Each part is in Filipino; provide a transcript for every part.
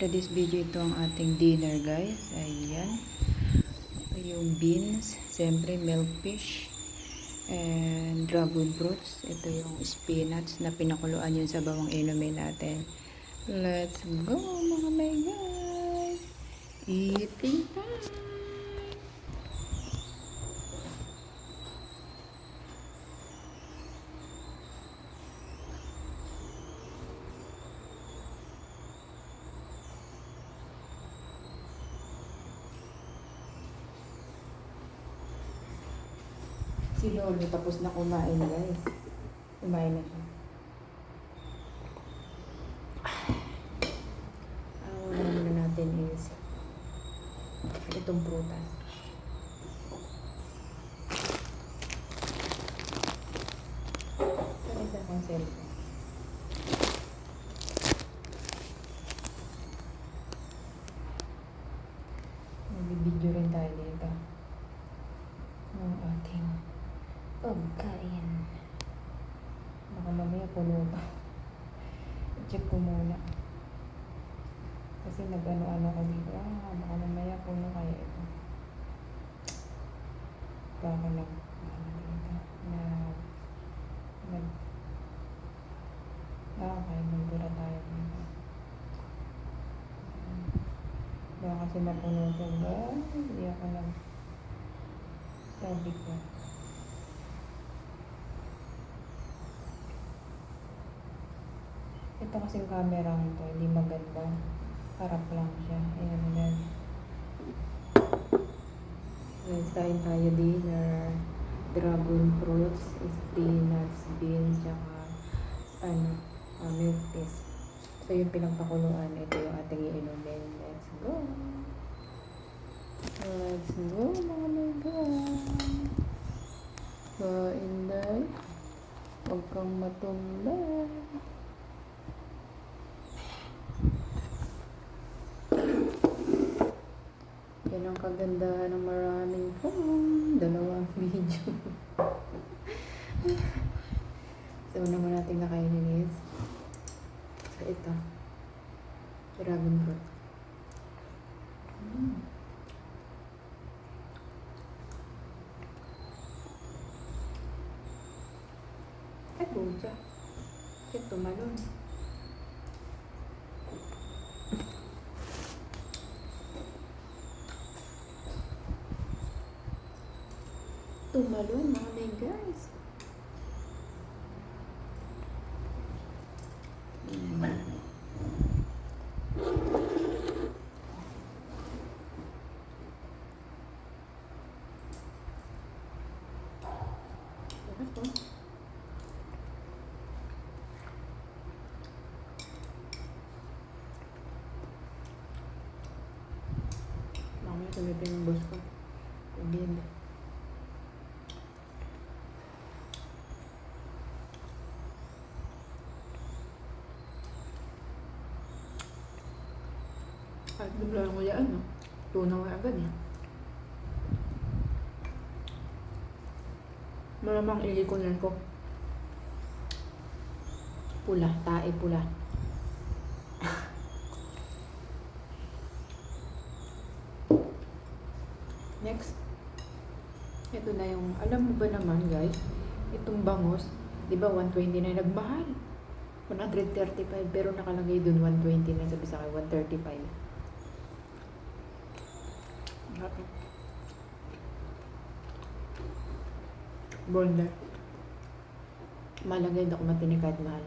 today's video, ito ang ating dinner guys. Ayan. Yung beans, siyempre milkfish, and dragon fruits. Ito yung spinach na pinakuluan yun sa bawang inumin natin. Let's go mga may guys! Eating time! Si Lolo tapos na kumain guys. Kumain na siya. Ang una muna natin is itong prutas. Ito isa kong cellphone. Magbibideo rin tayo dito. Ang ating pagkain. Baka mamaya puno pa. I-check ko muna. Kasi nag-ano-ano ko dito. Baka mamaya puno kaya ito. Baka kaya magbura tayo dito. Baka kasi mapuno ito. Hindi ako sabi ko. Ito kasing camera nito, hindi maganda. Harap lang siya. Ayan, ayan. Let's kain tayo dinner. Dragon fruits, spinach, beans, tsaka milk fish. So yung pinagpakuluan, ito yung ating iinumin. Let's go! Let's go mga my God! Kain day. Huwag kang matumba. Yan ang kagandahan ng maraming phone. Dalawang video. So, una mo natin nakainin is ito. Dragon fruit. Ay, puja. Ito, malon. Tumalon mga may guys. Mamaya sabihin ng boss ko. Hindi hindi. Kahit bigla ko yan, no? Tunaw agad, eh. Malamang ilikunan ko. Pula, tae pula. Next. Ito na yung, alam mo ba naman guys, itong bangus, di ba 129, nagmahal. 135, pero nakalagay dun 129, sabi sa akin, 135. Okay. Border. Malagay na ako matinig kahit mahal.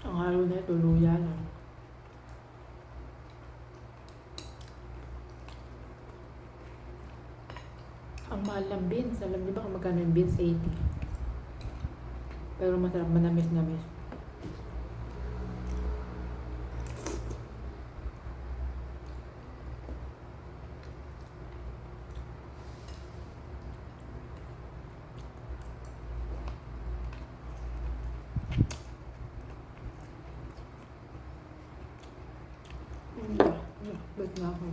Ang halo na ito, luya lang. Ang mahal ng beans. Alam niyo ba kung magkano yung beans? 80. Pero masarap, manamis-namis. Ba't nga ako?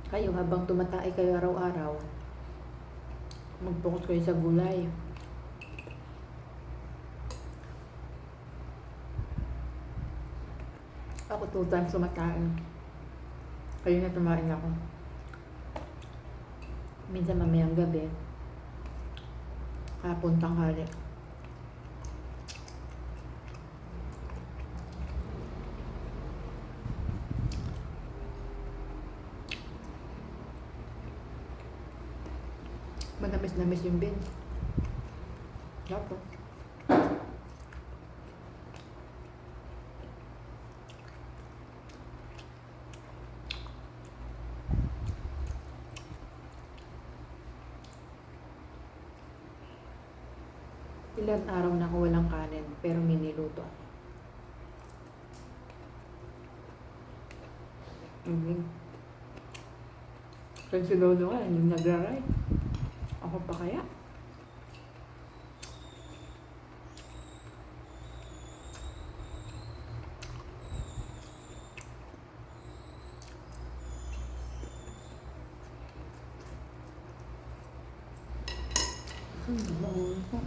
Kayo habang tumatay kayo araw-araw, mag-focus kayo sa gulay. Ako 2 times tumatain. Kayo na tumain ako. Minsan mamayang gabi. Hapon tanghali. Manamis-namis yung beans. Tapos. Ilang araw na ako walang kanin, pero miniluto. Kasi lolo nga, yung nagra-ride. Ako pa kaya? Bangon ko.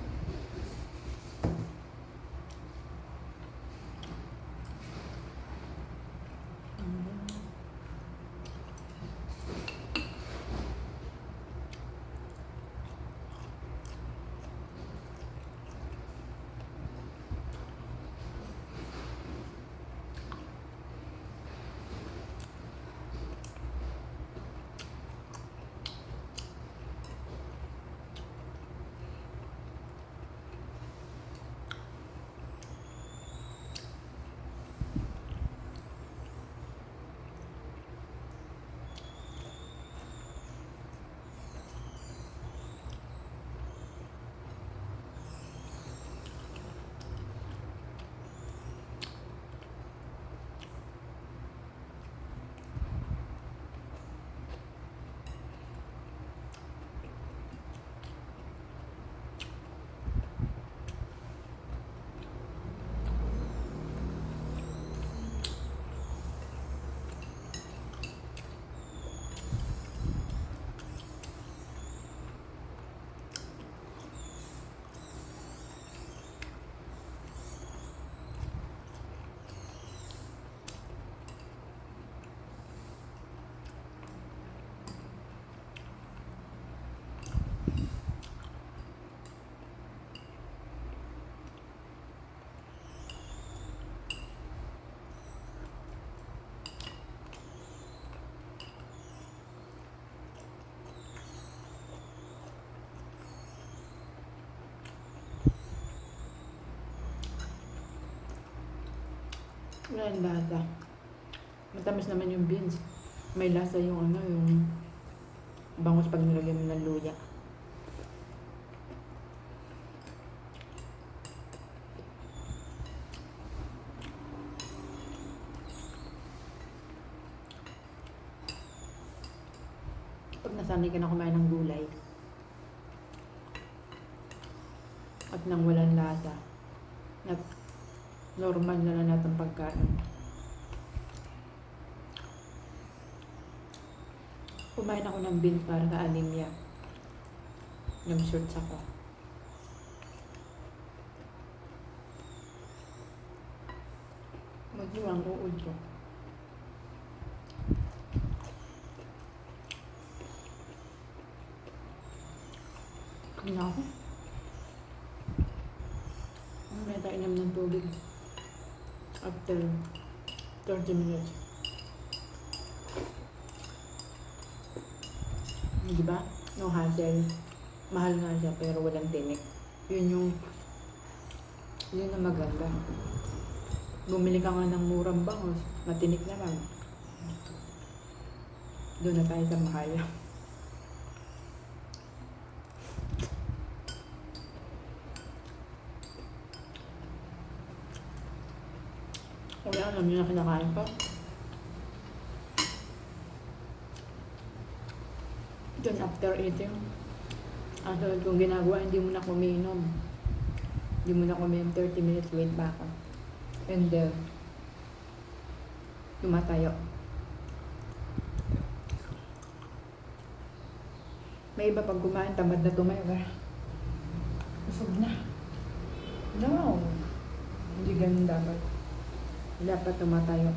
Wala yung lasa. Matamis naman yung beans. May lasa yung yung bangus pag nilagyan mo ng luya. Pag nasanay ka na kumain ng gulay at nang walang lasa, at normal na lang natin pagkain. Kumain ako ng beans para sa anemia. Nag-search ako. Magdiwang uod ko. Kanya ako. Ano na tayo inom ng tubig? After 30 minutes. Diba? No hassle. Mahal nga siya pero walang tinik. Yun ang maganda. Bumili ka nga ng murang bangus. Matinik naman. Doon na tayo sa mahal. Kaya alam niyo na kinakain ko. Then after eating, ang sunod kong ginagawa, hindi mo na kuminom. Hindi mo na kuminom, 30 minutes wait pa ako. And then, tumatayo. May iba pag kumain, tamad na tumayo. Busog na. No! Hindi ganun dapat. Dapat tumatayo.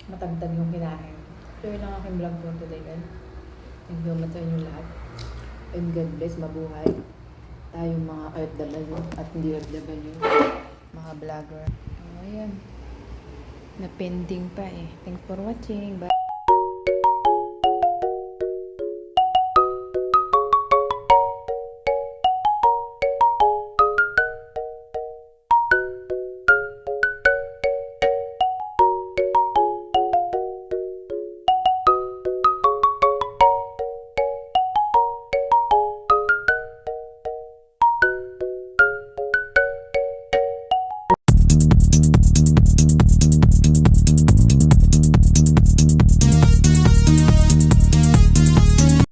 Matagtag yung kinain. So yun ang aking vlog for today, guys. Thank you much sa inyo lahat. And God bless, mabuhay. Tayong mga OFW at hindi OFW. Mga vlogger. Oh, ayan. Na-pending pa eh. Thanks for watching. Bye.